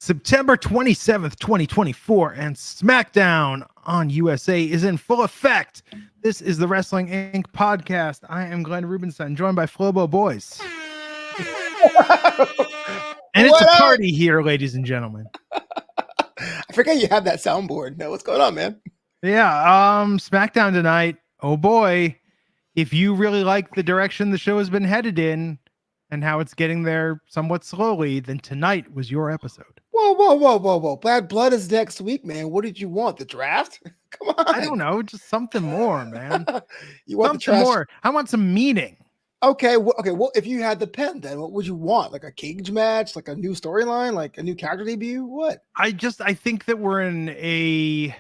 September 27th, 2024, and SmackDown on USA is in full effect. This is the Wrestling Inc. podcast. I am Glenn Rubenstein, joined by Flobo Boyce. And it's a party here, ladies and gentlemen. I forget you have that soundboard. No, what's going on, man? Yeah, SmackDown tonight. Oh boy. If you really like the direction the show has been headed in and how it's getting there somewhat slowly, then tonight was your episode. Whoa. Bad Blood is next week, man. What did you want? The draft? Come on. I don't know. Just something more, man. You want something more. I want some meaning. Okay. Well, if you had the pen, then what would you want? Like a cage match, like a new storyline, like a new character debut? What? I think that we're on the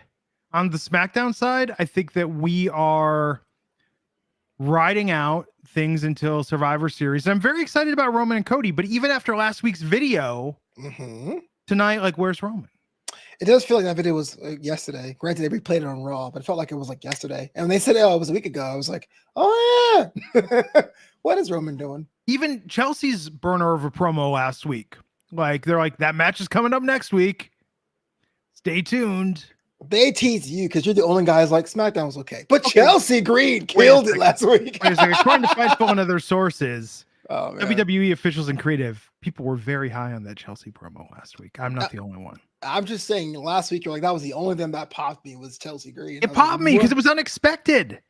SmackDown side. I think that we are riding out things until Survivor Series. I'm very excited about Roman and Cody, but even after last week's video tonight, like, where's Roman? It does feel like that video was yesterday. Granted, they replayed it on Raw, but it felt like it was like yesterday. And when they said, oh, it was a week ago, I was like, oh, yeah. What is Roman doing? Even Chelsea's burner of a promo last week. Like, they're like, that match is coming up next week. Stay tuned. They tease you because you're the only guys like SmackDown was okay. But Chelsea Green killed it last week. Wait a second. According to Fightful and other sources, WWE officials and creative people were very high on that Chelsea promo last week. I'm not the only one. I'm just saying last week, you're like, that was the only thing that popped me was Chelsea Green. It popped me because it was unexpected.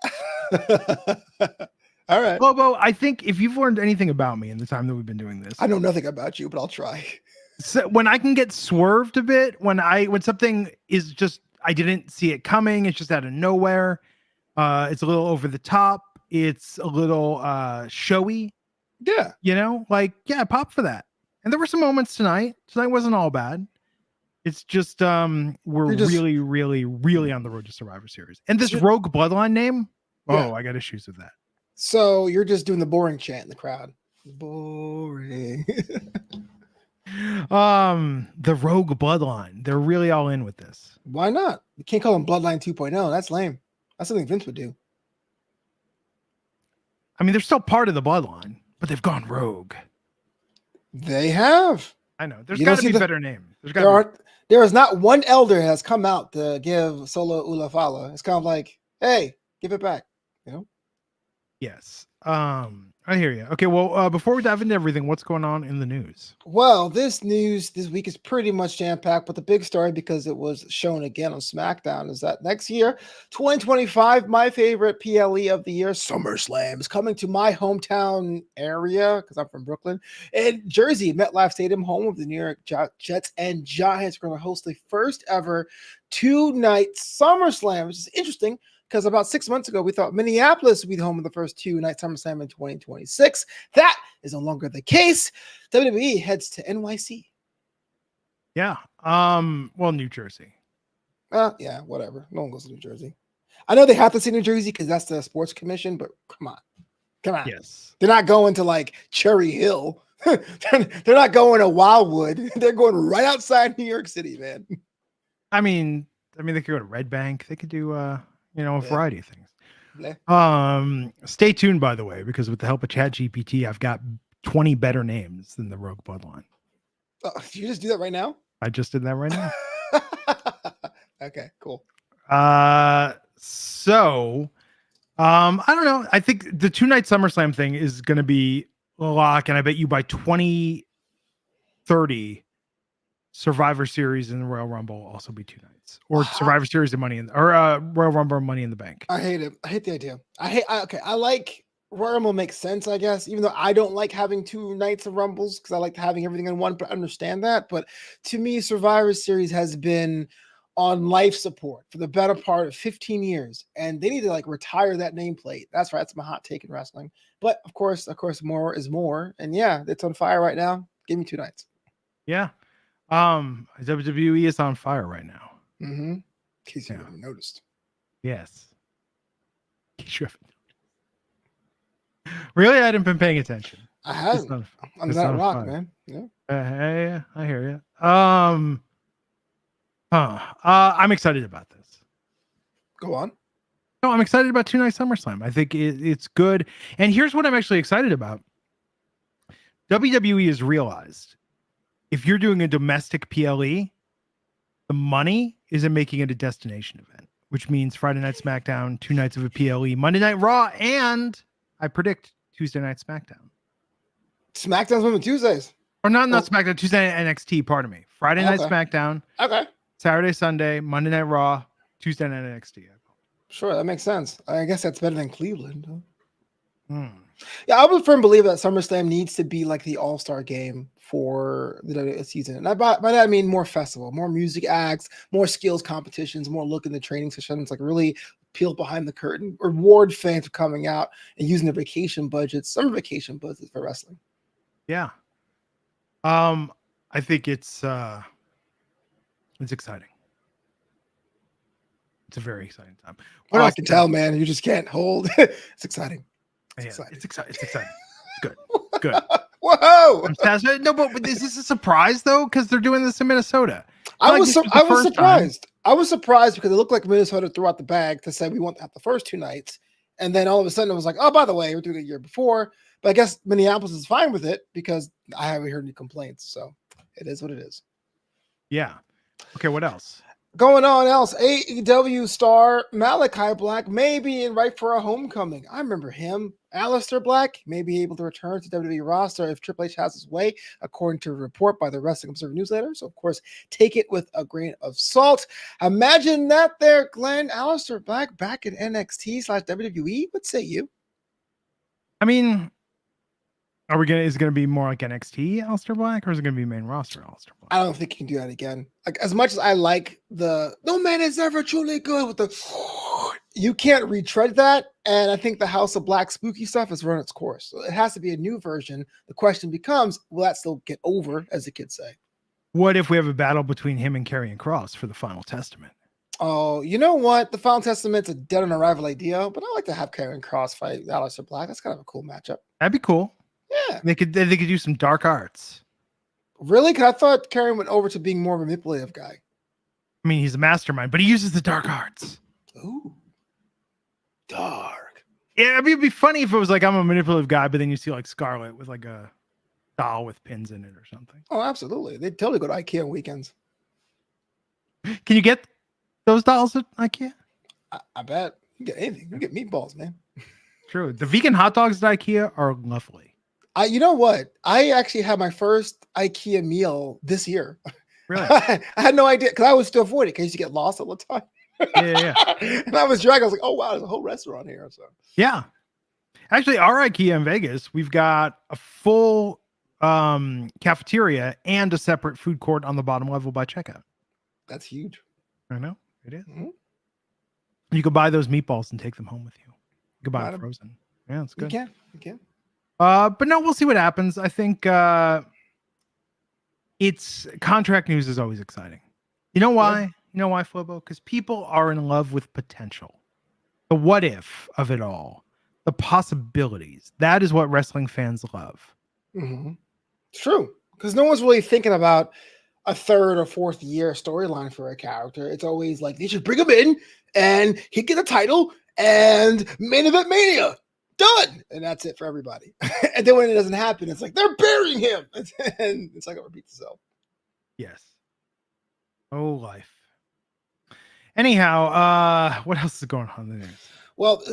All right. Lobo, I think if you've learned anything about me in the time that we've been doing this, I know nothing about you, but I'll try. So when I can get swerved a bit, when something is just, I didn't see it coming, it's just out of nowhere. It's a little over the top. It's a little showy. Yeah. You know, like, yeah, pop for that. And there were some moments tonight. Tonight wasn't all bad. It's just really, really, really on the road to Survivor Series. And this Rogue Bloodline name, I got issues with that. So you're just doing the boring chant in the crowd. Boring. The Rogue Bloodline. They're really all in with this. Why not? You can't call them Bloodline 2.0. That's lame. That's something Vince would do. I mean, they're still part of the Bloodline, but they've gone rogue. They have. I know. There's got to be a better name. There is not one elder has come out to give Solo Ulafala. It's kind of like, hey, give it back. You know? Yes. I hear you. Okay, well, before we dive into everything, what's going on in the news? Well, this news this week is pretty much jam-packed, but the big story, because it was shown again on SmackDown, is that next year, 2025, my favorite PLE of the year, SummerSlam, is coming to my hometown area, because I'm from Brooklyn, in Jersey, MetLife Stadium, home of the New York Jets and Giants. Are going to host the first ever two-night SummerSlam, which is interesting, because about 6 months ago, we thought Minneapolis would be the home of the first two-night SummerSlam in 2026. That is no longer the case. WWE heads to NYC. Yeah. Well, New Jersey. Yeah, whatever. No one goes to New Jersey. I know they have to say New Jersey because that's the sports commission, but come on. Yes. They're not going to like Cherry Hill. They're not going to Wildwood. They're going right outside New York City, man. I mean, they could go to Red Bank. They could do a variety of things. Yeah. Stay tuned, by the way, because with the help of ChatGPT, I've got 20 better names than the Rogue Bloodline. You just do that right now? I just did that right now. Okay, cool. So I don't know. I think the two-night SummerSlam thing is going to be a lock, and I bet you by 2030, Survivor Series and the Royal Rumble will also be two nights, or Survivor Series and Royal Rumble and Money in the Bank. I hate it. I hate the idea. I like Royal Rumble makes sense, I guess, even though I don't like having two nights of Rumbles because I like having everything in one, but I understand that. But to me, Survivor Series has been on life support for the better part of 15 years, and they need to like retire that nameplate. That's right. That's my hot take in wrestling. But of course, more is more. And yeah, it's on fire right now. Give me two nights. Yeah. WWE is on fire right now. Mm-hmm. In case you haven't noticed. Yes. Really, I hadn't been paying attention. I haven't. I'm that rock, man. Yeah. Hey, I hear you. I'm excited about this. Go on. No, I'm excited about two-night SummerSlam. I think it's good. And here's what I'm actually excited about. WWE has realized if you're doing a domestic PLE, the money is in making it a destination event, which means Friday Night SmackDown, 2 nights of a PLE, Monday Night Raw, and I predict Tuesday Night SmackDown. SmackDown's Women Tuesdays. Or not SmackDown, Tuesday Night NXT, pardon me. Friday Night SmackDown. Okay. Saturday, Sunday, Monday Night Raw, Tuesday Night NXT. Sure, that makes sense. I guess that's better than Cleveland. Hmm. Yeah, I'm a firm believer that SummerSlam needs to be like the all-star game for the WWE season. And by that, I mean more festival, more music acts, more skills competitions, more look in the training sessions, like really peel behind the curtain, reward fans for coming out and using their vacation budgets, summer vacation budgets for wrestling. Yeah. I think it's exciting. It's a very exciting time. What I can tell, man, you just can't hold. It's exciting. It's exciting. Good. Whoa! I'm satisfied. No, but is this a surprise though? Because they're doing this in Minnesota. I was surprised. I was surprised because it looked like Minnesota threw out the bag to say we want to have the first 2 nights, and then all of a sudden it was like, oh, by the way, we're doing it a year before. But I guess Minneapolis is fine with it because I haven't heard any complaints. So it is what it is. Yeah. Okay. What else? Going on else, AEW star Malakai Black may be in right for a homecoming. I remember him. Aleister Black may be able to return to WWE roster if Triple H has his way, according to a report by the Wrestling Observer newsletter. So, of course, take it with a grain of salt. Imagine that there, Glenn. Aleister Black back in NXT/WWE. What say you? I mean, is it gonna be more like NXT Aleister Black, or is it gonna be main roster Aleister Black? I don't think you can do that again. Like, as much as I like the no man is ever truly good with the you can't retread that. And I think the House of Black spooky stuff has run its course. So it has to be a new version. The question becomes, will that still get over, as the kids say? What if we have a battle between him and Karrion Kross for the Final Testament? Oh, you know what? The Final Testament's a dead on arrival idea, but I like to have Karrion Kross fight Aleister Black. That's kind of a cool matchup. That'd be cool. Yeah. They could do some dark arts. Really? Because I thought Karrion went over to being more of a manipulative guy. I mean, he's a mastermind, but he uses the dark arts. Ooh. Dark. Yeah, I mean, it'd be funny if it was like I'm a manipulative guy, but then you see like Scarlet with like a doll with pins in it or something. Oh, absolutely. They totally go to IKEA on weekends. Can you get those dolls at IKEA? I bet. You can get anything. You can get meatballs, man. True. The vegan hot dogs at IKEA are lovely. You know what? I actually had my first IKEA meal this year. Really? I had no idea because I was still avoiding because I used to get lost all the time. Yeah. And I was dragging. I was like, oh, wow, there's a whole restaurant here. So yeah. Actually, our IKEA in Vegas, we've got a full cafeteria and a separate food court on the bottom level by checkout. That's huge. I know. It is. Mm-hmm. You could buy those meatballs and take them home with you. You could buy them frozen. Yeah, it's good. You can. But no, we'll see what happens. I think it's contract news is always exciting. You know why? Yeah. You know why, Flobo? Because people are in love with potential. The what if of it all. The possibilities. That is what wrestling fans love. Mm-hmm. It's true. Because no one's really thinking about a 3rd or 4th year storyline for a character. It's always like they should bring him in and he'd get a title and main event mania. Done. And that's it for everybody. And then when it doesn't happen, it's like they're burying him. And it's like it repeats itself. Yes. Oh, life. Anyhow, what else is going on in the news? Well,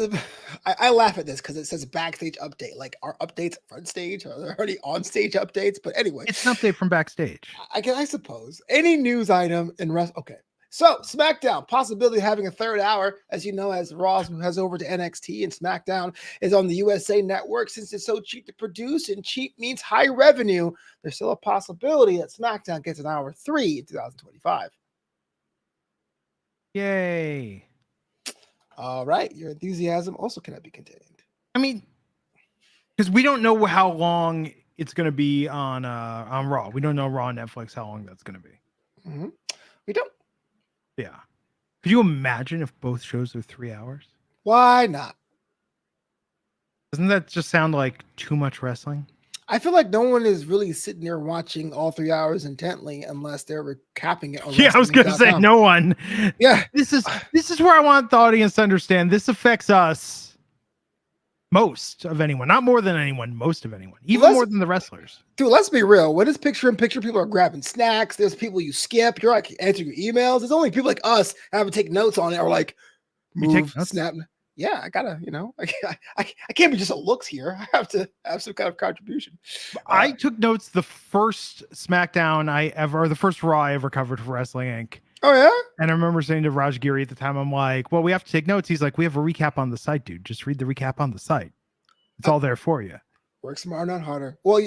I laugh at this because it says backstage update. Like, are updates front stage? Are there already on stage updates? But anyway, it's an update from backstage. I suppose any news item in okay. So SmackDown, possibility of having a 3rd hour, as you know, as Raw has over to NXT and SmackDown is on the USA Network. Since it's so cheap to produce and cheap means high revenue, there's still a possibility that SmackDown gets an hour 3 in 2025. Yay. All right. Your enthusiasm also cannot be contained. I mean, because we don't know how long it's going to be on Raw. We don't know Raw and Netflix how long that's going to be. Mm-hmm. We don't. Yeah. Could you imagine if both shows are 3 hours? Why not? Doesn't that just sound like too much wrestling? I feel like no one is really sitting there watching all 3 hours intently unless they're recapping it. On yeah, I was going to say no one. Yeah. This is where I want the audience to understand. This affects us. Most of anyone, not more than anyone, most of anyone, even more than the wrestlers. Dude, let's be real. When it's picture in picture, people are grabbing snacks. There's people you skip. You're like answering your emails. There's only people like us that have to take notes on it or like You take move, notes? snap. Yeah, I gotta, I can't be just a looks here. I have to have some kind of contribution. I took notes the first SmackDown the first Raw I ever covered for Wrestling Inc. Oh yeah? And I remember saying to Raj Giri at the time, I'm like, well, we have to take notes. He's like, we have a recap on the site, dude. Just read the recap on the site. It's all there for you. Work smarter, not harder. Well,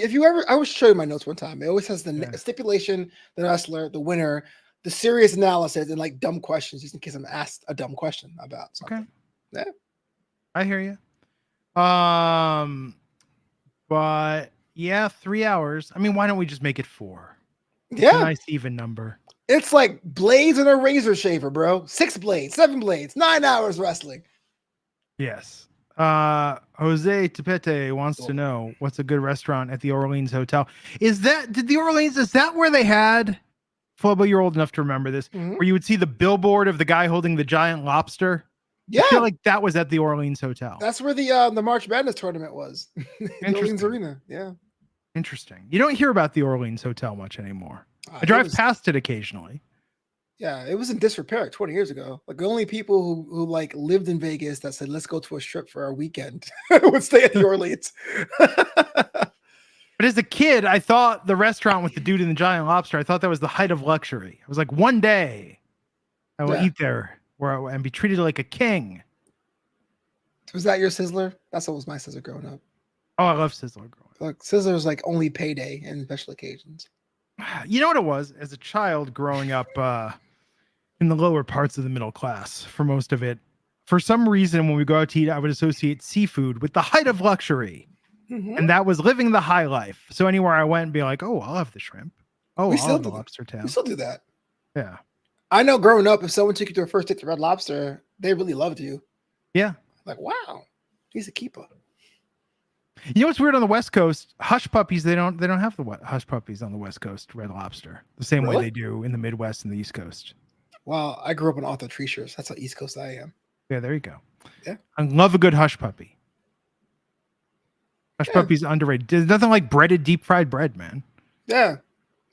I was showing my notes one time. It always has the stipulation, the wrestler, the winner, the serious analysis, and like dumb questions, just in case I'm asked a dumb question about something. Okay. Yeah. I hear you. But yeah, 3 hours. I mean, why don't we just make it 4? Yeah. A nice even number. It's like blades and a razor shaver, bro. 6 blades, 7 blades, 9 hours wrestling. Yes. Jose Tepete wants to know what's a good restaurant at the Orleans Hotel. Is that where they had Flobo? You're old enough to remember this, where you would see the billboard of the guy holding the giant lobster. Yeah, I feel like that was at the Orleans Hotel. That's where the March Madness tournament was. The Orleans Arena. Yeah. Interesting. You don't hear about the Orleans Hotel much anymore. I drive past it occasionally. Yeah, it was in disrepair 20 years ago. Like the only people who like lived in Vegas that said, let's go to a strip for our weekend would stay at the Orleans. But as a kid, I thought the restaurant with the dude in the giant lobster, I thought that was the height of luxury. I was like, one day I will eat there and be treated like a king. Was that your Sizzler? That's what was my Sizzler growing up. Oh, I love Sizzler growing up. Like Sizzler was like only payday and special occasions. You know what it was? As a child growing up in the lower parts of the middle class for most of it, for some reason, when we go out to eat, I would associate seafood with the height of luxury. And that was living the high life. So anywhere I went and be like, oh, I'll have the shrimp. Oh, I'll have the lobster tail. We still do that. Yeah. I know growing up, if someone took you to a first date to Red Lobster, they really loved you. Yeah. Like, wow, he's a keeper. You know what's weird on the West Coast? Hush puppies, they don't have the hush puppies on the West Coast, Red Lobster, the same way they do in the Midwest and the East Coast. Well, I grew up in Arthur Treasures. That's how East Coast I am. Yeah, there you go. Yeah. I love a good hush puppy. Hush puppy's underrated. There's nothing like breaded, deep fried bread, man. Yeah.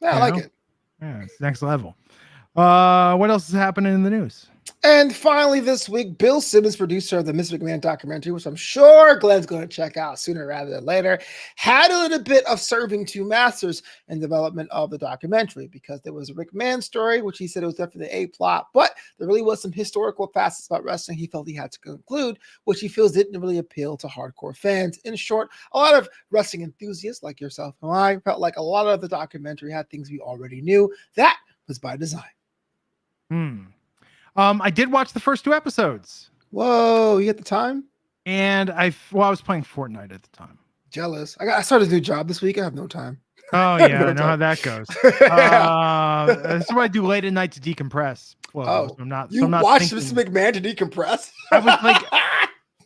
Yeah, I like it. Yeah, it's next level. What else is happening in the news? And finally this week, Bill Simmons, producer of the Ms. McMahon documentary, which I'm sure Glenn's going to check out sooner rather than later, had a little bit of serving two masters in development of the documentary, because there was a Rick McMahon story, which he said it was definitely a plot, but there really was some historical facets about wrestling he felt he had to conclude, which he feels didn't really appeal to hardcore fans. In short, a lot of wrestling enthusiasts like yourself and I felt like a lot of the documentary had things we already knew. That was by design. I did watch the first 2 episodes. Whoa, you get the time? And I was playing Fortnite at the time. Jealous. I started a new job this week. I have no time. Oh yeah, I know how that goes. That's what I do late at night to decompress. Well, so I'm not. You so I'm not watched thinking... Mr. McMahon to decompress? I was like,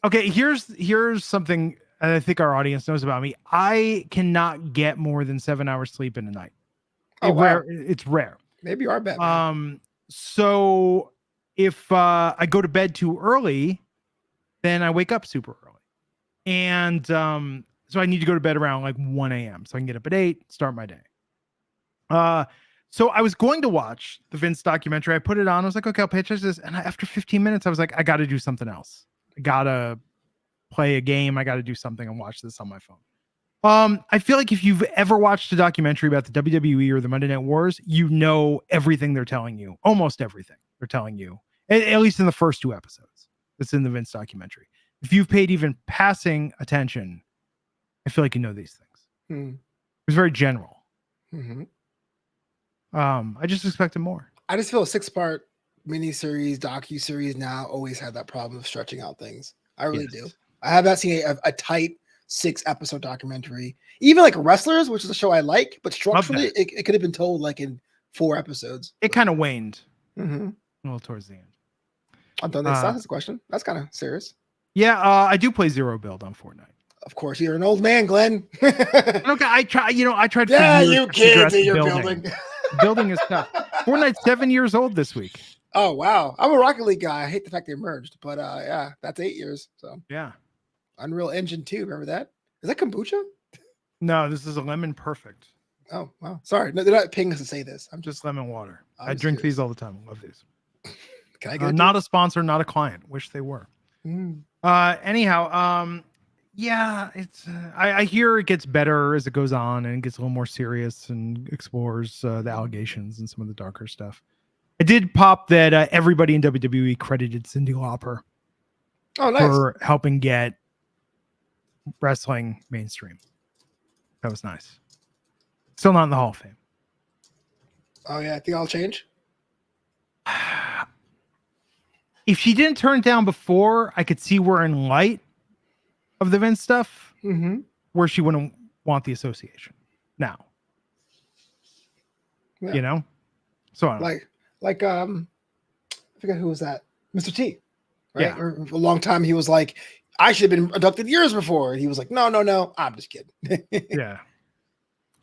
okay, here's something I think our audience knows about me. I cannot get more than 7 hours sleep in a night. It's rare. Maybe you are Batman. So if I go to bed too early, then I wake up super early. And so I need to go to bed around like 1 a.m. so I can get up at 8, start my day. So I was going to watch the Vince documentary. I put it on. I was like, okay, I'll pay attention to this. And after 15 minutes, I was like, I got to do something else. I got to play a game. I got to do something and watch this on my phone. I feel like if you've ever watched a documentary about the WWE or the Monday Night Wars, you know everything they're telling you, almost everything they're telling you, at least in the first 2 episodes. That's in the Vince documentary. If you've paid even passing attention, I feel like you know these things. It's very general. I just expected more. I just feel a 6-part miniseries, docu-series now always had that problem of stretching out things. I really do. I have not seen a tight 6-episode documentary. Even like Wrestlers, which is a show I like, but structurally it could have been told like in 4 episodes. It kind of waned a little towards the end. I'm done. That's a question. That's kind of serious. Yeah, I do play Zero Build on Fortnite. Of course, you're an old man, Glenn. Okay, I tried. Yeah, you kids in your building. Building is tough. Fortnite's 7 years old this week. Oh wow, I'm a Rocket League guy. I hate the fact they merged, but yeah, that's 8 years. So yeah, Unreal Engine 2. Remember that? Is that kombucha? No, this is a lemon perfect. Oh, wow. Sorry. No, they're not paying us to say this. I'm Just lemon water. I'm I drink curious. these all the time. I love these. Can I get it? Not a sponsor, not a client. Wish they were. Anyhow, yeah, it's I hear it gets better as it goes on and it gets a little more serious and explores the allegations and some of the darker stuff. I did pop that everybody in WWE credited Cyndi Lauper for helping get wrestling mainstream. That was nice. Still not in the Hall of Fame. Oh yeah, I think I'll change. If she didn't turn it down before, I could see where in light of the Vince stuff, where she wouldn't want the association. Now, you know, so I don't know. I forget who was that, Mr. T, right? Yeah. Or for a long time he was like, I should have been inducted years before. And he was like, no, I'm just kidding. Yeah.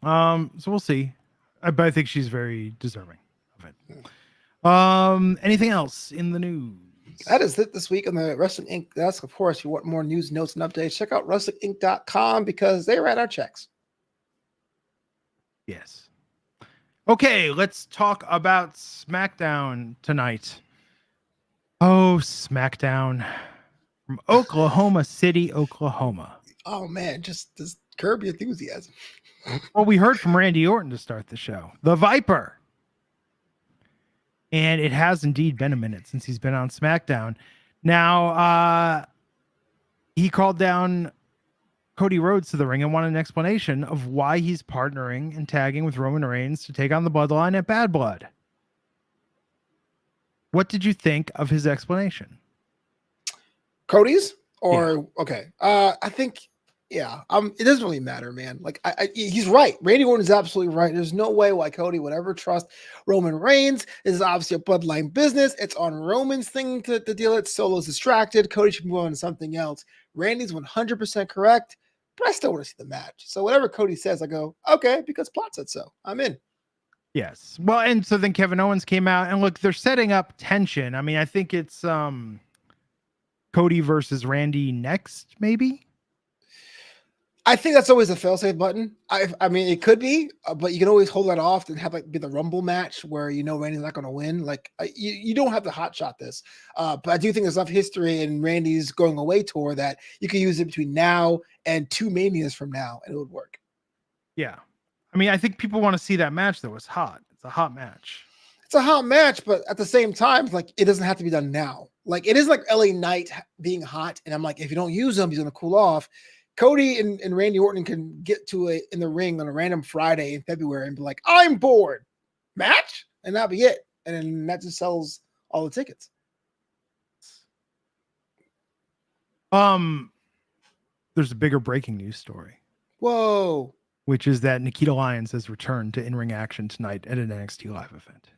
So we'll see. But I think she's very deserving of it. Anything else in the news? That is it this week on the Wrestling Inc. That's, of course, if you want more news, notes, and updates, check out WrestlingInc.com because they write our checks. Yes. Okay, let's talk about SmackDown tonight. Oh, SmackDown from Oklahoma City, Oklahoma. Oh, man, just curb your enthusiasm. Well, we heard from Randy Orton to start the show. The Viper. And it has indeed been a minute since he's been on SmackDown. Now, he called down Cody Rhodes to the ring and wanted an explanation of why he's partnering and tagging with Roman Reigns to take on the Bloodline at Bad Blood. What did you think of his explanation? Cody's? Okay. I think, it doesn't really matter, man. Like, he's right. Randy Orton is absolutely right. There's no way why Cody would ever trust Roman Reigns. This is obviously a bloodline business. It's on Roman's thing to deal with. Solo's distracted. Cody should move on to something else. Randy's 100% correct, but I still want to see the match. So whatever Cody says, I go, okay, because plot said so. I'm in. Yes. Well, and so then Kevin Owens came out, and look, they're setting up tension. I mean, I think it's Cody versus Randy next, maybe. I think that's always a fail-safe button. I mean, it could be, but you can always hold that off and have be the Rumble match where Randy's not going to win. Like you don't have to hot shot this, but I do think there's enough history in Randy's going away tour that you can use it between now and 2 Manias from now, and it would work. Yeah, I mean, I think people want to see that match though. It's hot. It's a hot match. It's a hot match, but at the same time, like it doesn't have to be done now. Like it is like LA Knight being hot, and I'm like, if you don't use him, he's going to cool off. Cody and Randy Orton can get to it in the ring on a random Friday in February and be like, I'm bored. Match? And that'll be it. And then that just sells all the tickets. There's a bigger breaking news story. Whoa. Which is that Nikita Lyons has returned to in-ring action tonight at an NXT Live event.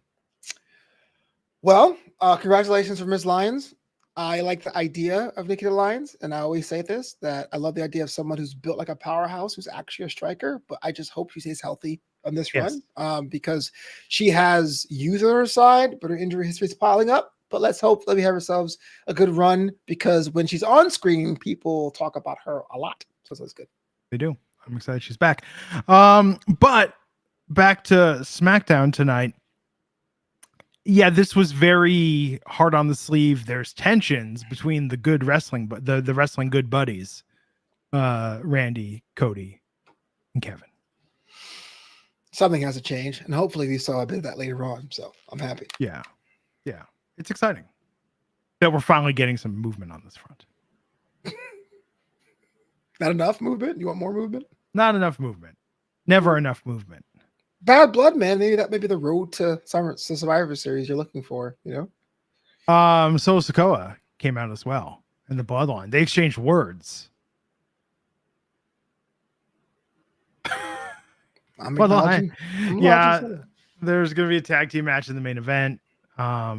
Well, congratulations for Ms. Lyons. I like the idea of Nikita Lyons, and I always say this, that I love the idea of someone who's built like a powerhouse, who's actually a striker, but I just hope she stays healthy on this run because she has youth on her side, but her injury history is piling up. But let's hope that we have ourselves a good run because when she's on screen, people talk about her a lot. So that's good. They do. I'm excited she's back. But back to SmackDown tonight. Yeah, this was very hard on the sleeve. There's tensions between the good wrestling, but the wrestling good buddies, Randy, Cody, and Kevin. Something has to change, and hopefully we saw a bit of that later on. So I'm happy. Yeah, it's exciting that we're finally getting some movement on this front. Not enough movement. You want more movement? Not enough movement. Never enough movement. Bad Blood, man. Maybe that may be the road to Survivor Series you're looking for, Solo Sikoa came out as well in the Bloodline. They exchanged words. Bloodline. Yeah, there's going to be a tag team match in the main event. But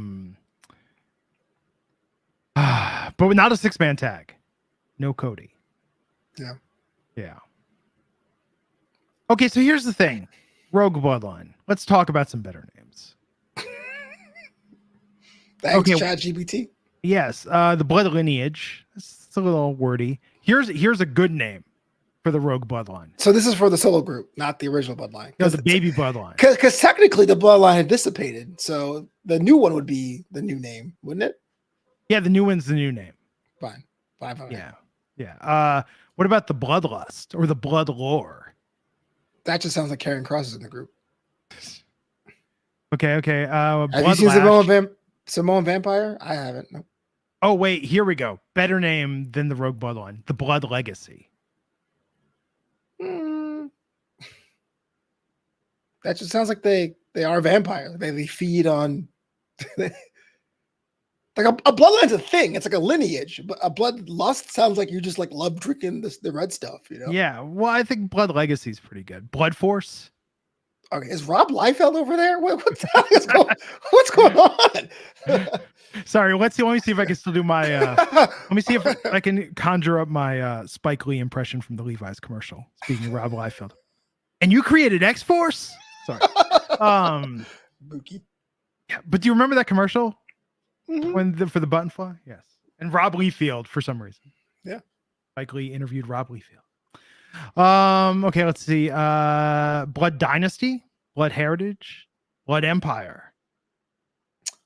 not a 6-man tag. No Cody. Yeah. Okay, so here's the thing. Rogue Bloodline. Let's talk about some better names. Thanks, ChatGPT. Yes, the Blood Lineage. It's a little wordy. Here's a good name for the Rogue Bloodline. So this is for the Solo group, not the original Bloodline. No, the baby Bloodline. Because technically the Bloodline had dissipated, so the new one would be the new name, wouldn't it? Yeah, the new one's the new name. Fine. Yeah. What about the Bloodlust or the Blood Lore? That just sounds like Karrion Kross is in the group. Okay. Have you seen Samoan Vampire? I haven't. No. Oh wait, here we go. Better name than the Rogue Bloodline. The Blood Legacy. That just sounds like they are vampires. They feed on like a bloodline's a thing. It's like a lineage, but a bloodlust sounds like you just like love drinking the red stuff, you know? Yeah. Well, I think Blood Legacy is pretty good. Blood Force. Okay, is Rob Liefeld over there? What the hell is what's going on? Sorry, let me see if I can still do my let me see if I can conjure up my Spike Lee impression from the Levi's commercial. Speaking of Rob Liefeld. And you created X-Force? Sorry. Mookie. Yeah, but do you remember that commercial? Mm-hmm. For the button fly? Yes. And Rob Liefeld for some reason. Yeah. Spike Lee interviewed Rob Liefeld. Okay, let's see. Blood Dynasty, Blood Heritage, Blood Empire.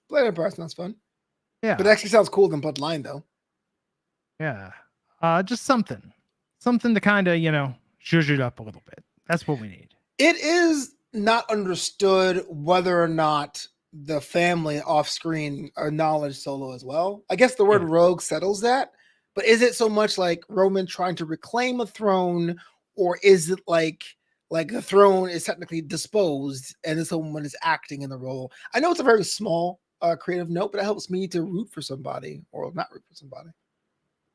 Blood Empire sounds fun. Yeah. But it actually sounds cooler than Bloodline though. Yeah. Just something to kind of, zhuzh it up a little bit. That's what we need. It is not understood whether or not the family off screen acknowledge Solo as well. I guess the word rogue settles that, but is it so much like Roman trying to reclaim a throne, or is it like the throne is technically disposed and then someone is acting in the role? I know it's a very small creative note, but it helps me to root for somebody or not root for somebody.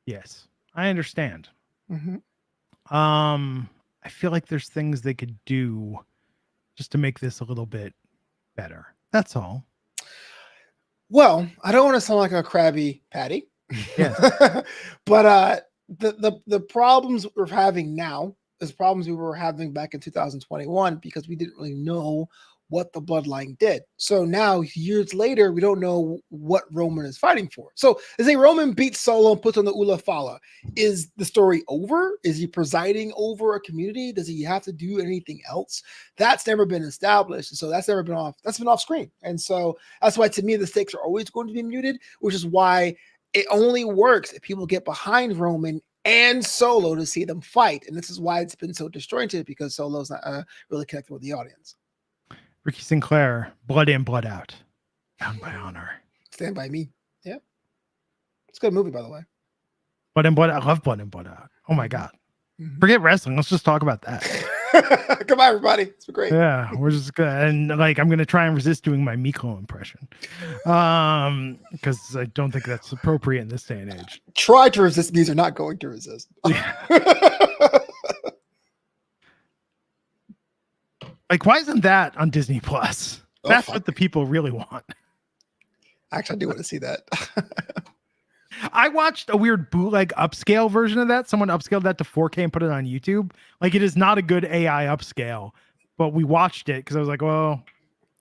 Yes, I understand. Mm-hmm. I feel like there's things they could do just to make this a little bit better. That's all. Well, I don't want to sound like a Krabby Patty. Yeah. But the problems we're having now is problems we were having back in 2021 because we didn't really know what the bloodline did. So now, years later, we don't know what Roman is fighting for. So as a Roman beats Solo and puts on the Ula Fala, is the story over? Is he presiding over a community? Does he have to do anything else? That's never been established. So that's never been off. That's been off screen. And so that's why, to me, the stakes are always going to be muted, which is why it only works if people get behind Roman and Solo to see them fight. And this is why it's been so disjointed, because Solo's not really connected with the audience. Ricky Sinclair, Blood in, Blood out. Bound by honor. Stand by me. Yeah. It's a good movie, by the way. Blood in, Blood out. I love Blood in, Blood out. Oh my God. Mm-hmm. Forget wrestling. Let's just talk about that. Come on, everybody. It's been great. Yeah, we're just good. And I'm going to try and resist doing my Miklo impression. Because I don't think that's appropriate in this day and age. Try to resist means you're not going to resist. Like, why isn't that on Disney Plus? That's what the people really want. Actually, I do want to see that. I watched a weird bootleg upscale version of that. Someone upscaled that to 4K and put it on YouTube. Like, it is not a good AI upscale, but we watched it because I was like, well,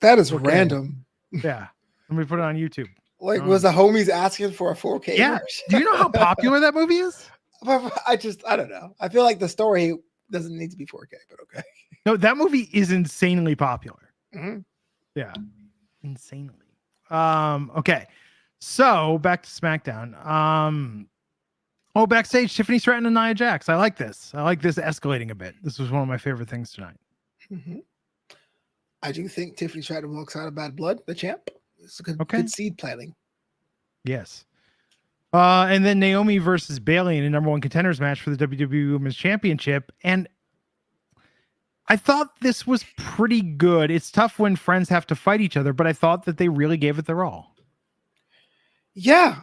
that is random. Yeah. Let me put it on YouTube. Like, was the homies asking for a 4K version? Do you know how popular that movie is? I don't know. I feel like the story doesn't need to be 4K, but okay. No, that movie is insanely popular. Mm-hmm. Yeah. Insanely. Okay. So back to SmackDown. Backstage, Tiffany Stratton and Nia Jax. I like this. I like this escalating a bit. This was one of my favorite things tonight. Mm-hmm. I do think Tiffany Stratton walks out of Bad Blood, the champ. It's a good seed planting. Yes. And then Naomi versus Bayley in a number one contenders match for the WWE Women's Championship. And I thought this was pretty good. It's tough when friends have to fight each other, but I thought that they really gave it their all. Yeah.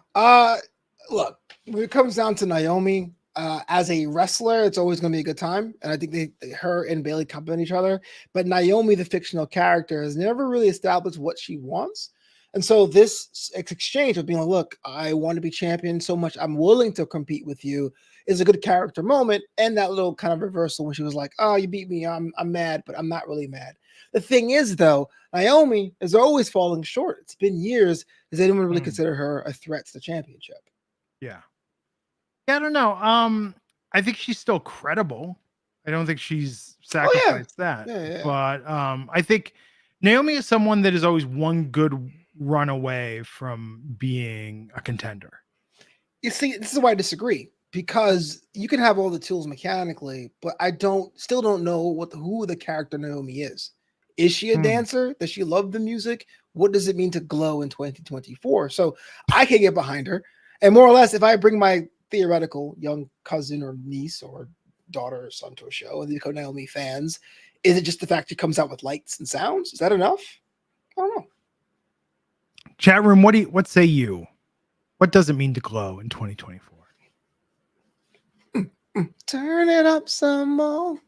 Look, when it comes down to Naomi, as a wrestler, it's always going to be a good time. And I think her and Bayley complement each other. But Naomi, the fictional character, has never really established what she wants. And so this exchange of being like, look, I want to be champion so much, I'm willing to compete with you, is a good character moment. And that little kind of reversal when she was like, oh, you beat me, I'm mad, but I'm not really mad. The thing is, though, Naomi is always falling short. It's been years. Does anyone really consider her a threat to the championship? Yeah. I don't know. I think she's still credible. I don't think she's Oh yeah, sacrificed that. yeah. But I think Naomi is someone that is always one good run away from being a contender. You see, this is why I disagree, because you can have all the tools mechanically, but I still don't know who the character Naomi is. Is she a dancer? Does she love the music? What does it mean to glow in 2024? So I can get behind her. And more or less, if I bring my theoretical young cousin or niece or daughter or son to a show and they become Naomi fans, is it just the fact she comes out with lights and sounds? Is that enough? I don't know. Chat room, what say you? What does it mean to glow in 2024? Turn it up some more.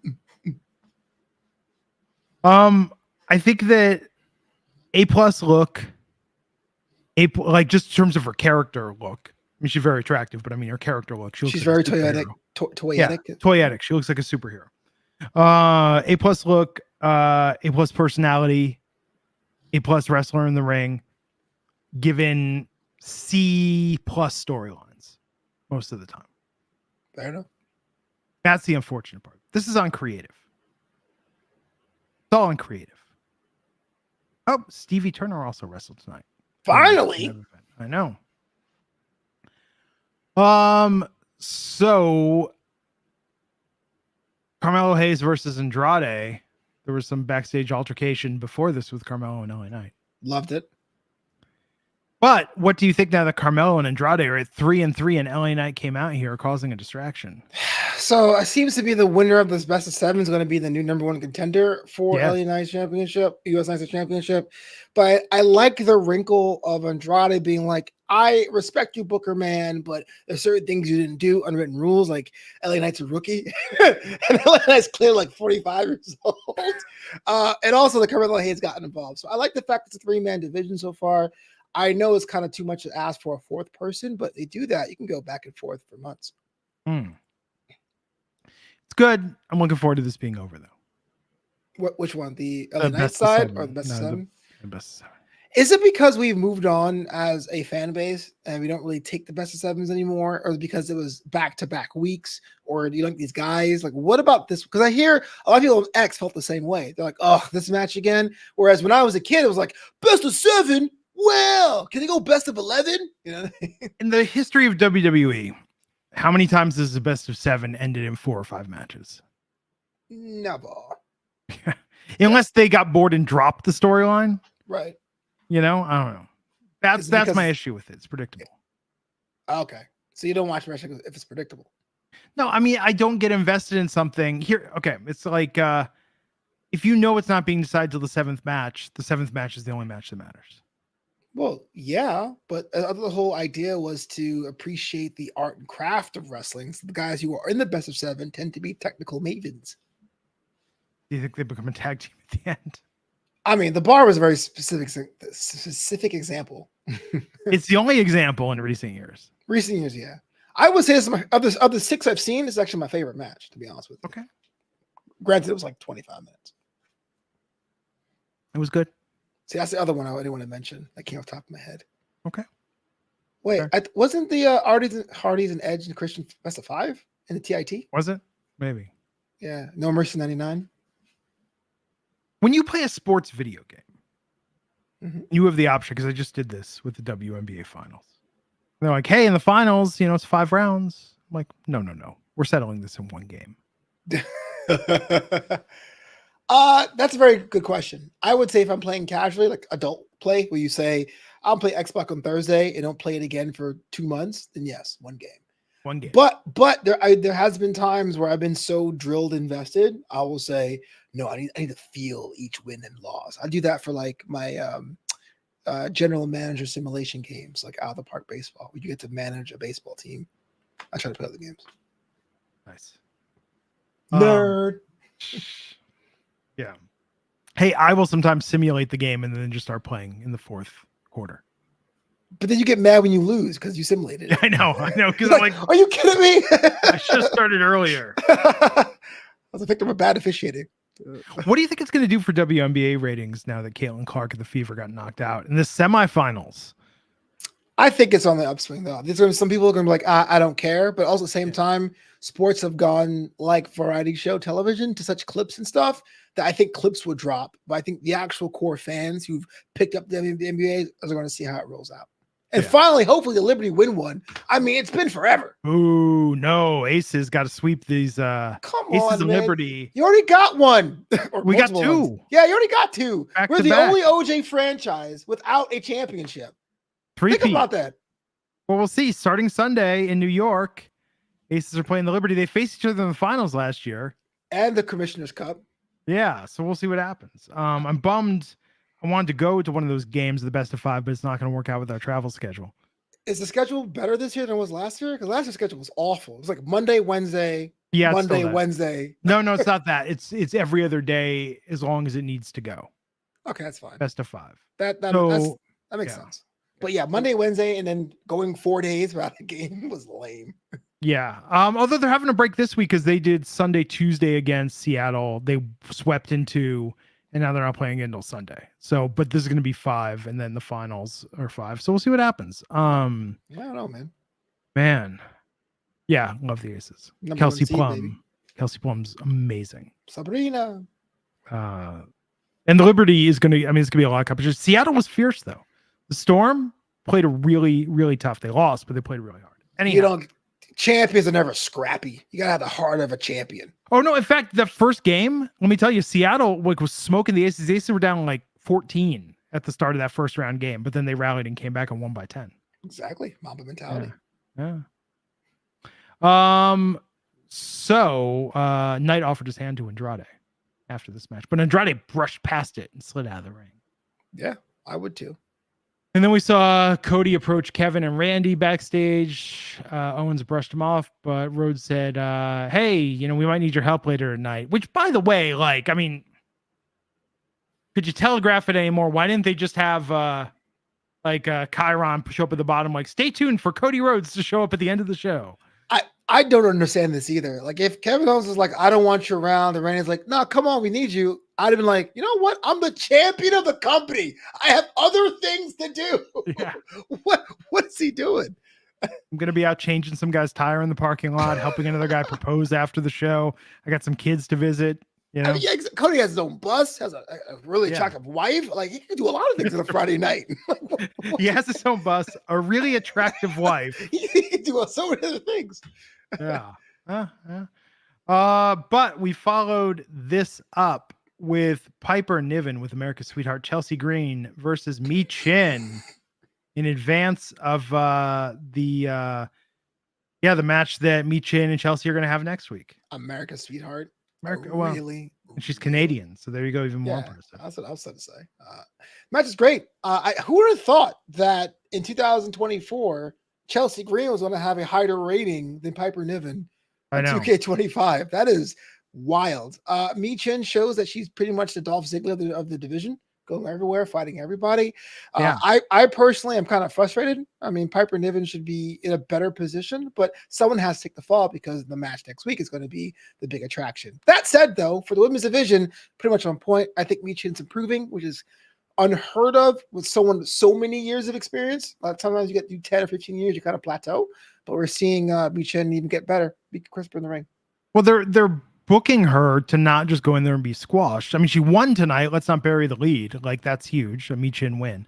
I think that A+ look, like just in terms of her character look. I mean, she's very attractive, but I mean her character look. She's very toyetic. Toyetic. She looks like a superhero. A+ look, A+ personality, A+ wrestler in the ring, given C+ storylines most of the time. Fair enough. That's the unfortunate part. This is on creative. It's all on creative. Oh, Stevie Turner also wrestled tonight. Finally. I know. So Carmelo Hayes versus Andrade. There was some backstage altercation before this with Carmelo and LA Knight. Loved it. But what do you think now that Carmelo and Andrade are at 3-3 and LA Knight came out here causing a distraction? So it seems to be the winner of this best of seven is going to be the new #1 contender for LA Knight's championship, US Knight's championship. But I like the wrinkle of Andrade being like, I respect you, Booker man, but there's certain things you didn't do, unwritten rules, like LA Knight's a rookie. And LA Knight's clearly like 45 years old. And also the Carmelo Hayes gotten involved. So I like the fact it's a 3-man division so far. I know it's kind of too much to ask for a fourth person, but they do that. You can go back and forth for months. It's good. I'm looking forward to this being over, though. Which one? The LA Knight side or the best of seven? The best of seven. Is it because we've moved on as a fan base and we don't really take the best of sevens anymore? Or because it was back-to-back weeks? Or do you like these guys? Like, what about this? Because I hear a lot of people on X felt the same way. They're like, oh, this match again. Whereas when I was a kid, it was like, best of 7? Well, can they go best of 11? You know, in the history of WWE, how many times has the best of 7 ended in 4 or 5 matches? Never. Unless they got bored and dropped the storyline. Right. You know, I don't know. That's my issue with it. It's predictable. Okay. So you don't watch wrestling if it's predictable. No, I mean, I don't get invested in something here. Okay. It's like, if you know it's not being decided till the 7th match is the only match that matters. Well, yeah, but the whole idea was to appreciate the art and craft of wrestling. So the guys who are in the best of 7 tend to be technical mavens. Do you think they become a tag team at the end? I mean, the bar was a very specific example. It's the only example in recent years. Recent years, yeah. I would say this of the 6 I've seen, it's actually my favorite match, to be honest with you. Okay. Granted, it was like 25 minutes. It was good. See, that's the other one I didn't want to mention. That came off the top of my head. Okay. Wait, wasn't the Hardys and Edge and Christian best of 5 in the TIT? Was it? Maybe. Yeah. No Mercy 99. When you play a sports video game, you have the option, because I just did this with the WNBA finals. They're like, hey, in the finals, it's 5 rounds. I'm like, no. We're settling this in 1 game. That's a very good question. I would say if I'm playing casually, like adult play, where you say, I'll play Xbox on Thursday and don't play it again for 2 months, then yes, 1 game. 1 game. But there has been times where I've been so drilled invested, I will say, no, I need to feel each win and loss. I do that for like my general manager simulation games, like Out of the Park Baseball, where you get to manage a baseball team. I try to play other games. Nice. Nerd. Yeah. Hey, I will sometimes simulate the game and then just start playing in the 4th quarter. But then you get mad when you lose because you simulated it. I know. Because I'm like, are you kidding me? I should have started earlier. I was a victim of bad officiating. What do you think it's going to do for WNBA ratings now that Caitlin Clark and the Fever got knocked out in the semifinals? I think it's on the upswing though. There's gonna be some people are gonna be like, I don't care, but also at the same time, sports have gone like variety show television to such clips and stuff that I think clips would drop. But I think the actual core fans who've picked up the NBA are going to see how it rolls out. And finally, hopefully, the Liberty win one. I mean, it's been forever. Ooh, no, Aces got to sweep these. Come Aces on, of man. Liberty. You already got one. We got two. Ones. Yeah, you already got two. Back We're to the back. only OJ franchise without a championship. Think about that. Well, we'll see. Starting Sunday in New York, Aces are playing the Liberty. They faced each other in the finals last year. And the Commissioner's Cup. Yeah, so we'll see what happens. I'm bummed. I wanted to go to one of those games of the best of 5, but it's not going to work out with our travel schedule. Is the schedule better this year than it was last year? Because last year's schedule was awful. It was like Monday, Wednesday, Monday, Wednesday. No, it's not that. It's every other day as long as it needs to go. Okay, that's fine. Best of 5. That makes sense. But yeah, Monday, Wednesday, and then going 4 days without a game was lame. Yeah. Although they're having a break this week because they did Sunday, Tuesday against Seattle. They swept into, and now they're not playing until Sunday. So, but this is going to be 5, and then the finals are 5. So we'll see what happens. I don't know, man. Yeah, love the Aces. Kelsey Plum. Kelsey Plum's amazing. Sabrina. And the Liberty is going to, it's going to be a lot of competition. Seattle was fierce though. The Storm played a really, really tough. They lost, but they played really hard. Anyhow, champions are never scrappy. You gotta have the heart of a champion. Oh no! In fact, the first game, let me tell you, Seattle was smoking the Aces. The Aces were down like 14 at the start of that first round game, but then they rallied and came back and won by 10. Exactly, Mamba mentality. Yeah. So Knight offered his hand to Andrade after this match, but Andrade brushed past it and slid out of the ring. Yeah, I would too. And then we saw Cody approach Kevin and Randy backstage. Owens brushed him off, but Rhodes said, hey, we might need your help later tonight. Which, by the way, could you telegraph it anymore? Why didn't they just have Chiron show up at the bottom? Like, stay tuned for Cody Rhodes to show up at the end of the show. I don't understand this either. Like, if Kevin Owens is like, I don't want you around, and Randy's like, no, come on, we need you. I'd have been like, you know what? I'm the champion of the company. I have other things to do. Yeah. What is he doing? I'm going to be out changing some guy's tire in the parking lot, helping another guy propose after the show. I got some kids to visit. Cody has his own bus, has a really attractive wife. Like, he can do a lot of things on a Friday night. He has his own bus, a really attractive wife. He can do so many other things. Yeah. But we followed this up with Piper Niven with America's Sweetheart Chelsea Green versus Mi Chin in advance of the match that Mi Chin and Chelsea are going to have next week. America's Sweetheart. Really? And she's Canadian, so there you go, even more impressive. That's what I was going to say. Match is great. Who would have thought that in 2024 Chelsea Green was going to have a higher rating than Piper Niven? I know. 2K25. That is wild. Mi Chin shows that she's pretty much the Dolph Ziggler of the division, going everywhere, fighting everybody. I personally am kind of frustrated. I mean, Piper Niven should be in a better position, but someone has to take the fall because the match next week is going to be the big attraction. That said, though, for the women's division, pretty much on point. I think Mi Chin's improving, which is unheard of with someone with so many years of experience. Sometimes you get through 10 or 15 years, you kind of plateau, but we're seeing Mi Chin even get better, be crisper in the ring. Well, they're booking her to not just go in there and be squashed. I mean, she won tonight. Let's not bury the lead. Like, that's huge. A Mi Chin win.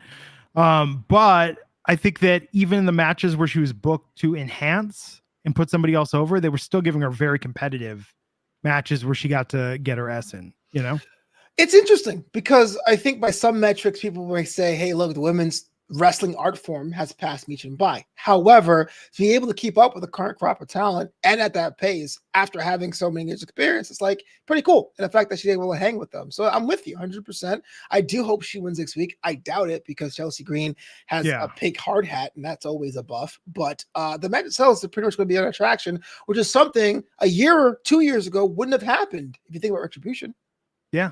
But I think that even in the matches where she was booked to enhance and put somebody else over, they were still giving her very competitive matches where she got to get her S in, It's interesting because I think by some metrics, people may say, hey, look, the women's wrestling art form has passed Mi Chin by. However, to be able to keep up with the current crop of talent and at that pace after having so many years experience, it's like pretty cool. And the fact that she's able to hang with them. So I'm with you 100%. I do hope she wins next week. I doubt it because Chelsea Green has a pink hard hat and that's always a buff. But the match itself is pretty much going to be an attraction, which is something a year or 2 years ago wouldn't have happened if you think about Retribution. Yeah.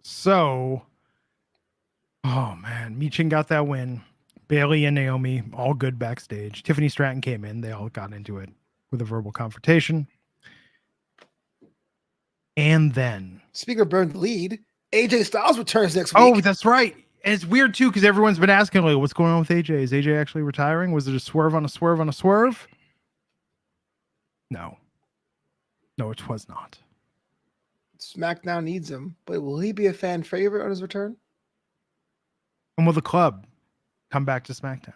So, oh man, Mi Chin got that win. Bailey and Naomi, all good backstage. Tiffany Stratton came in. They all got into it with a verbal confrontation. And then, speaking of burn the lead, AJ Styles returns next week. Oh, that's right. And it's weird too, because everyone's been asking, like, what's going on with AJ? Is AJ actually retiring? Was it a swerve on a swerve on a swerve? No, it was not. SmackDown needs him, but will he be a fan favorite on his return? And will the club come back to SmackDown?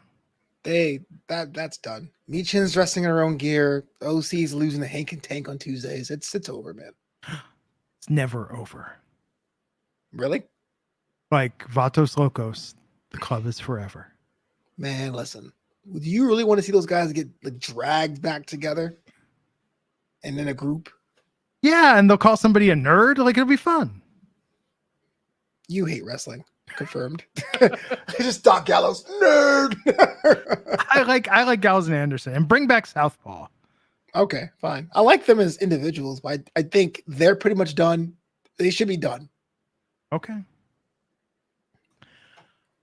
That's done. Michin's dressing in her own gear. OC's losing the Hank and Tank on Tuesdays. It's over, man. It's never over. Really? Like Vatos Locos, the club is forever. Man, listen. Do you really want to see those guys get like dragged back together and in a group? Yeah, and they'll call somebody a nerd. Like, it'll be fun. You hate wrestling. Confirmed. Just Doc Gallows, nerd. I like Gallows and Anderson, and bring back Southpaw. Okay, fine. I like them as individuals, but I think they're pretty much done. They should be done. Okay.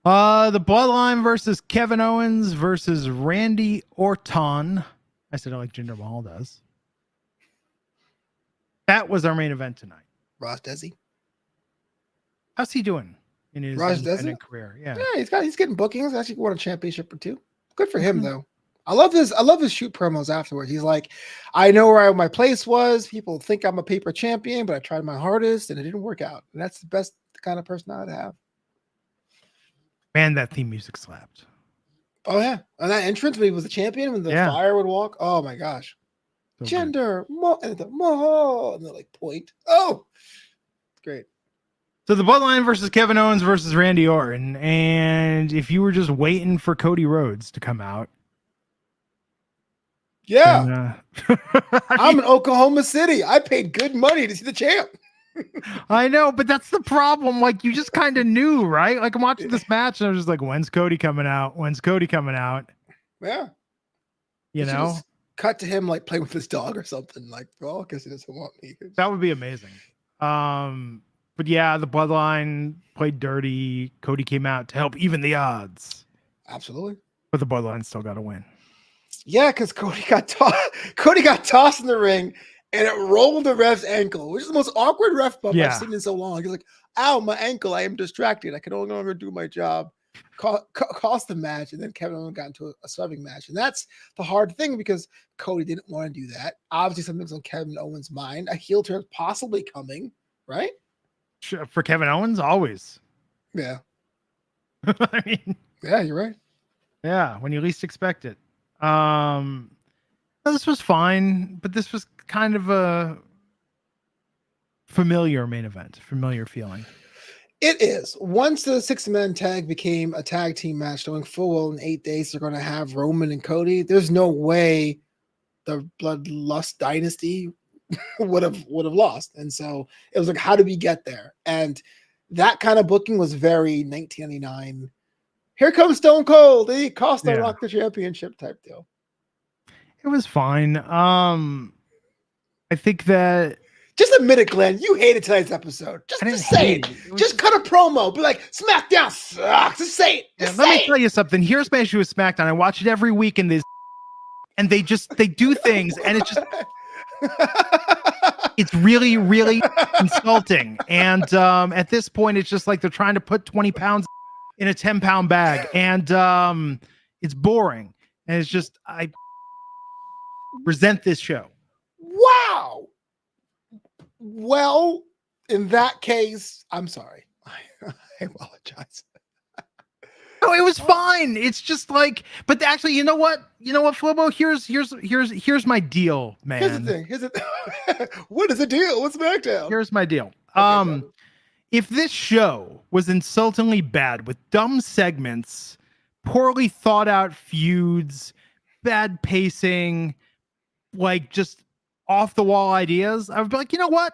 The Bloodline versus Kevin Owens versus Randy Orton. I said I like Jinder Mahal does. That was our main event tonight. Ross Desi. How's he doing in his independent career? Yeah, he's getting bookings. Actually won a championship or two. Good for him though. I love his shoot promos afterwards. He's like, I know where my place was. People think I'm a paper champion, but I tried my hardest and it didn't work out. And that's the best kind of person I'd have. Man, that theme music slapped. Oh yeah, and that entrance when he was the champion, when the fire would walk. Oh my gosh, so Gender, and they're like point. Oh, great. So the Bloodline versus Kevin Owens versus Randy Orton, and if you were just waiting for Cody Rhodes to come out, yeah, I'm in Oklahoma City. I paid good money to see the champ. I know, but that's the problem. Like, you just kind of knew, right? Like, I'm watching this match and I was just like, when's Cody coming out? When's Cody coming out? Yeah. You know? Just cut to him like playing with his dog or something. Like, well, I guess he doesn't want me. That would be amazing. But yeah, the Bloodline played dirty. Cody came out to help even the odds. Absolutely. But the Bloodline still got to win. Yeah, because Cody got tossed in the ring. And it rolled the ref's ankle, which is the most awkward ref bump I've seen in so long. He's like, ow, my ankle. I am distracted. I can no longer do my job. Cost the match. And then Kevin Owens got into a shoving match. And that's the hard thing because Cody didn't want to do that. Obviously, something's on Kevin Owens' mind. A heel turn possibly coming, right? For Kevin Owens, always. Yeah. I mean, yeah, you're right. Yeah, when you least expect it. This was fine, but this was kind of a familiar main event, familiar feeling. It is. Once the 6-man tag became a tag team match, knowing full well in 8 days they're going to have Roman and Cody, there's no way the Bloodlust dynasty would have lost. And so it was like, how did we get there? And that kind of booking was very 1999. Here comes Stone Cold. He cost the Rock the championship type deal. It was fine. I think that just admit it, Glenn. You hated tonight's episode. Just say it. Just cut a promo. Be like, SmackDown sucks. Just say it. Let me tell you something. Here's my issue with SmackDown. I watch it every week, and they do things, and it's just it's really, really insulting. And at this point, it's just like they're trying to put 20 pounds in a 10-pound bag, and it's boring. And it's just I resent this show. Wow. Well, in that case, I'm sorry. I apologize. No, it was fine. It's just like, but actually, you know what, Flobo? Here's my deal, man. Here's the thing. What is the deal? What's SmackDown? Here's my deal. If this show was insultingly bad with dumb segments, poorly thought out feuds, bad pacing, like just off the wall ideas, I would be like, you know what?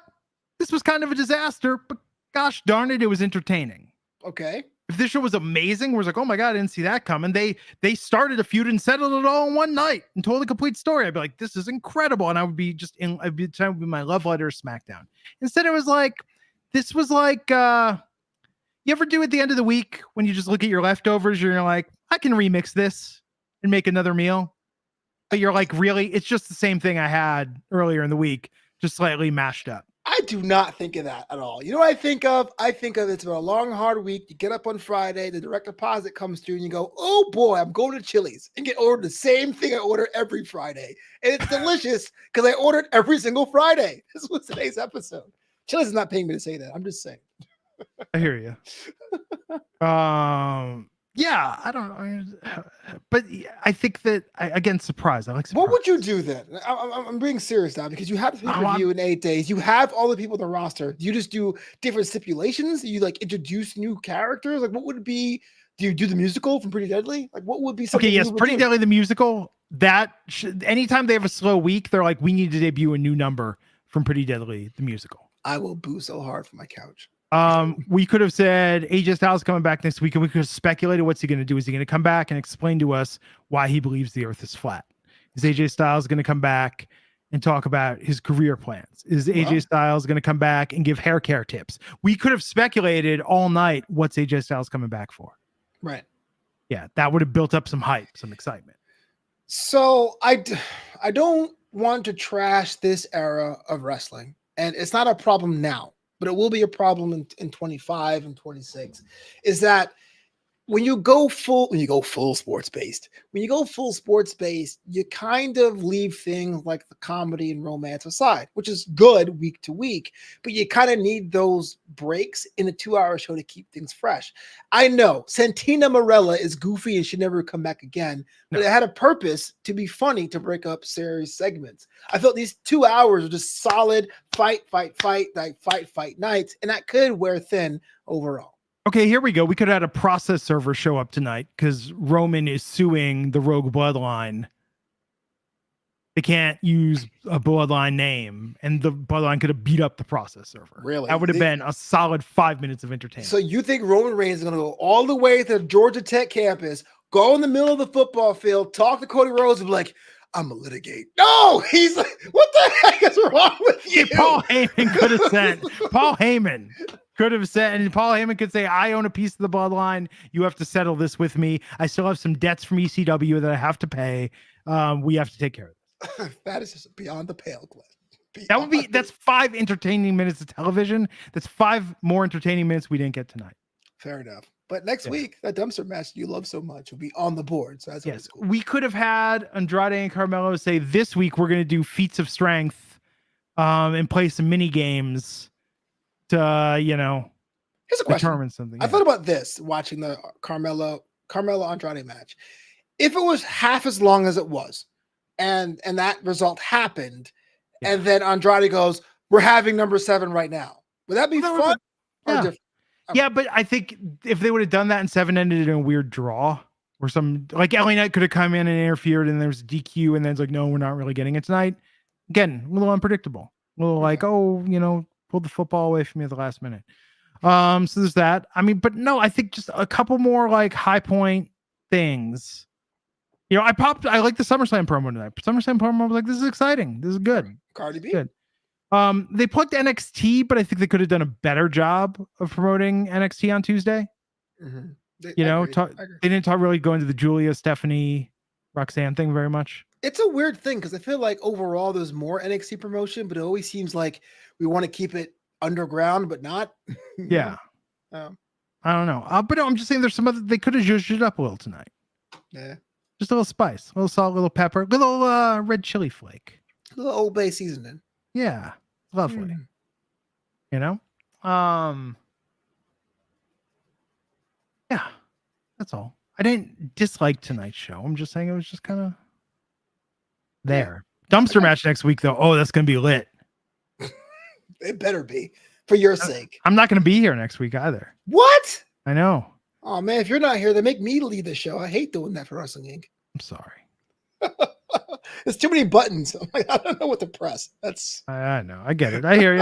This was kind of a disaster, but gosh darn it, it was entertaining. Okay. If this show was amazing, where it's like, oh my God, I didn't see that coming. They started a feud and settled it all in one night and told a complete story. I'd be like, this is incredible. And I would be trying to be my love letter SmackDown. Instead, it was like, this was like, you ever do at the end of the week when you just look at your leftovers, you're like, I can remix this and make another meal. But you're like, really? It's just the same thing I had earlier in the week, just slightly mashed up. I do not think of that at all. You know what I think of? I think of it's been a long, hard week. You get up on Friday, the direct deposit comes through, and you go, oh boy, I'm going to Chili's and get ordered the same thing I order every Friday. And it's delicious because I ordered every single Friday. This was today's episode. Chili's is not paying me to say that. I'm just saying. I hear you. Yeah, I don't know, but I think that again, surprise. I like surprise. What would you do then? I'm being serious now because you have the pay-per-view in 8 days. You have all the people in the roster. Do you just do different stipulations? Do you like introduce new characters? Like, what would it be? Do you do the musical from Pretty Deadly? Like, what would be something? Okay, yes, Pretty Deadly the musical. That anytime they have a slow week, they're like, we need to debut a new number from Pretty Deadly the musical. I will boo so hard from my couch. We could have said AJ Styles coming back next week, and we could have speculated what's he going to do. Is he going to come back and explain to us why he believes the earth is flat? Is AJ Styles going to come back and talk about his career plans? Is AJ Styles going to come back and give hair care tips? We could have speculated all night what's AJ Styles coming back for. Right. Yeah, that would have built up some hype, some excitement. So I don't want to trash this era of wrestling, and it's not a problem now, but it will be a problem in 25 and 26, is that when you go full sports based, you kind of leave things like the comedy and romance aside, which is good week to week, but you kind of need those breaks in a 2-hour show to keep things fresh. I know Santina Marella is goofy and should never come back again, but it had a purpose to be funny to break up series segments. I felt these 2 hours were just solid fight nights, and that could wear thin overall. Okay, here we go. We could have had a process server show up tonight because Roman is suing the Rogue Bloodline. They can't use a Bloodline name, and the Bloodline could have beat up the process server. Really? That would have been a solid 5 minutes of entertainment. So you think Roman Reigns is going to go all the way to the Georgia Tech campus, go in the middle of the football field, talk to Cody Rhodes, and be like, I'm going to litigate. No! He's like, what the heck is wrong with you? Paul Heyman could have said, Paul Heyman could have said, and Paul Heyman could say, I own a piece of the Bloodline. You have to settle this with me. I still have some debts from ECW that I have to pay. We have to take care of this. That is just beyond the pale, Glenn. That's 5 entertaining minutes of television. That's 5 more entertaining minutes we didn't get tonight. Fair enough. But next week, that dumpster match you love so much will be on the board. So that's cool. We could have had Andrade and Carmelo say, this week we're going to do feats of strength and play some mini games to, here's a question. Determine something. I thought about this watching the Carmelo Andrade match. If it was half as long as it was, and that result happened, and then Andrade goes, we're having number 7 right now. Would that be fun or different? Yeah, but I think if they would have done that and 7 ended in a weird draw or some, like LA Knight could have come in and interfered and there's DQ and then it's like, no, we're not really getting it tonight. Again, a little unpredictable. A little like, pulled the football away from me at the last minute. So there's that. I mean, but no, I think just a couple more like high point things. I like the SummerSlam promo tonight. SummerSlam promo was like, this is exciting. This is good. Cardi B. Good. They plugged NXT, but I think they could have done a better job of promoting NXT on Tuesday. Mm-hmm. They didn't really go into the Julia, Stephanie, Roxanne thing very much. It's a weird thing because I feel like overall there's more NXT promotion, but it always seems like we want to keep it underground, but not. Yeah. I don't know. But no, I'm just saying there's some other, they could have zhuzhed it up a little tonight. Yeah. Just a little spice, a little salt, a little pepper, a little red chili flake. A little Old Bay seasoning. Yeah. Lovely. Yeah. That's all. I didn't dislike tonight's show. I'm just saying it was just kind of there. Dumpster match next week, though. Oh, that's going to be lit. It better be for your sake. I'm not going to be here next week either. What? I know. Oh, man. If you're not here, they make me lead the show. I hate doing that for Wrestling Inc. I'm sorry. There's too many buttons. I'm like, I don't know what to press. I know. I get it. I hear you.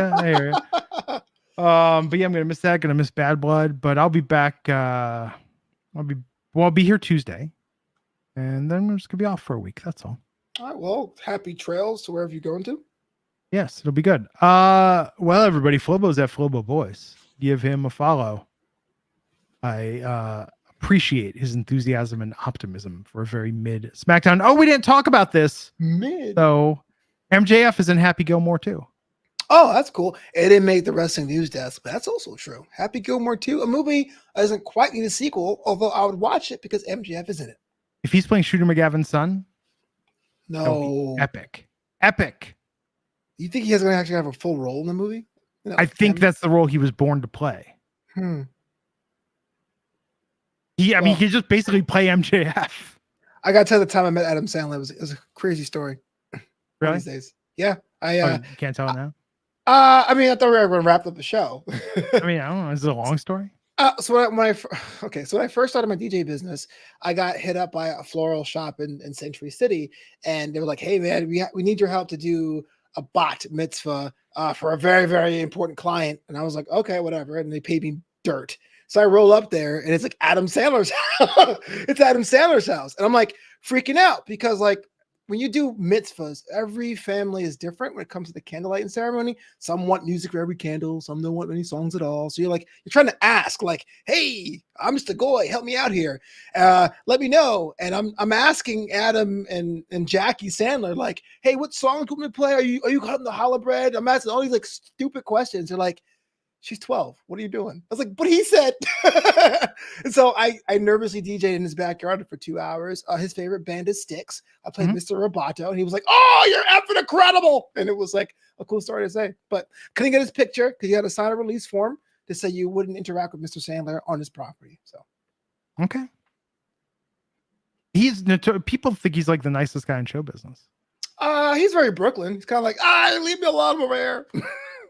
But yeah, I'm gonna miss that. Gonna miss Bad Blood, but I'll be back. I'll be here Tuesday, and then we're just gonna be off for a week. That's all. All right. Well, happy trails to wherever you're going to. Yes, it'll be good. Well, everybody, Flobo's at Flobo Boyce. Give him a follow. I appreciate his enthusiasm and optimism for a very mid SmackDown. Oh, we didn't talk about this. Mid. So MJF is in Happy Gilmore too. Oh, that's cool. It didn't make the wrestling news desk, but that's also true. Happy Gilmore 2, a movie that doesn't quite need a sequel, although I would watch it because MJF is in it. If he's playing Shooter McGavin's son, that would be No. epic. Epic. You think he's going to actually have a full role in the movie? You know, I think that's the role he was born to play. I mean, he could just basically play MJF. I got to tell the time I met Adam Sandler. It was a crazy story. Really? These days. Yeah. You can't tell it now? I mean, I thought we were going to wrap up the show. I mean, I don't know. Is it a long story? So when I first started my DJ business, I got hit up by a floral shop in Century City, and they were like, "Hey, man, we need your help to do a bat mitzvah for a very, very important client." And I was like, "Okay, whatever." And they paid me dirt. So I roll up there, and it's like Adam Sandler's house. It's Adam Sandler's house, and I'm like freaking out because like, when you do mitzvahs, every family is different when it comes to the candlelighting ceremony. Some want music for every candle, some don't want any songs at all. So you're trying to ask, like, "Hey, I'm Mr. Goy, help me out here. Let me know." And I'm asking Adam and Jackie Sandler, like, "Hey, what songs do you want me to play? Are you cutting the challah bread?" I'm asking all these like stupid questions. They're like, "She's 12. What are you doing?" I was like, "But he said." And so I nervously DJed in his backyard for 2 hours. His favorite band is Styx. I played Mr. Roboto, and he was like, "Oh, you're effing incredible." And it was like a cool story to say, but couldn't get his picture because you had to sign a release form to say you wouldn't interact with Mr. Sandler on his property. So, okay. People think he's like the nicest guy in show business. He's very Brooklyn. He's kind of like, leave me alone over here.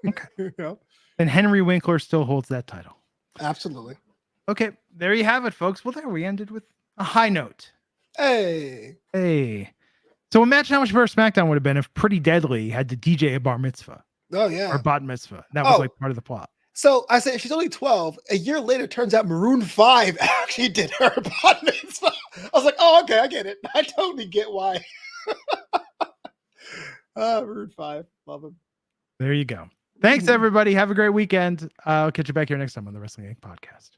Okay. You know? And Henry Winkler still holds that title. Absolutely. Okay, there you have it, folks. Well, there we ended with a high note. Hey. So imagine how much better SmackDown would have been if Pretty Deadly had to DJ a bar mitzvah. Oh, yeah. Or bat mitzvah. That was like part of the plot. So I said, she's only 12. A year later, it turns out Maroon 5 actually did her bat mitzvah. I was like, oh, okay, I get it. I totally get why. Maroon 5. Love him. There you go. Thanks, everybody. Have a great weekend. I'll catch you back here next time on the Wrestling Inc. podcast.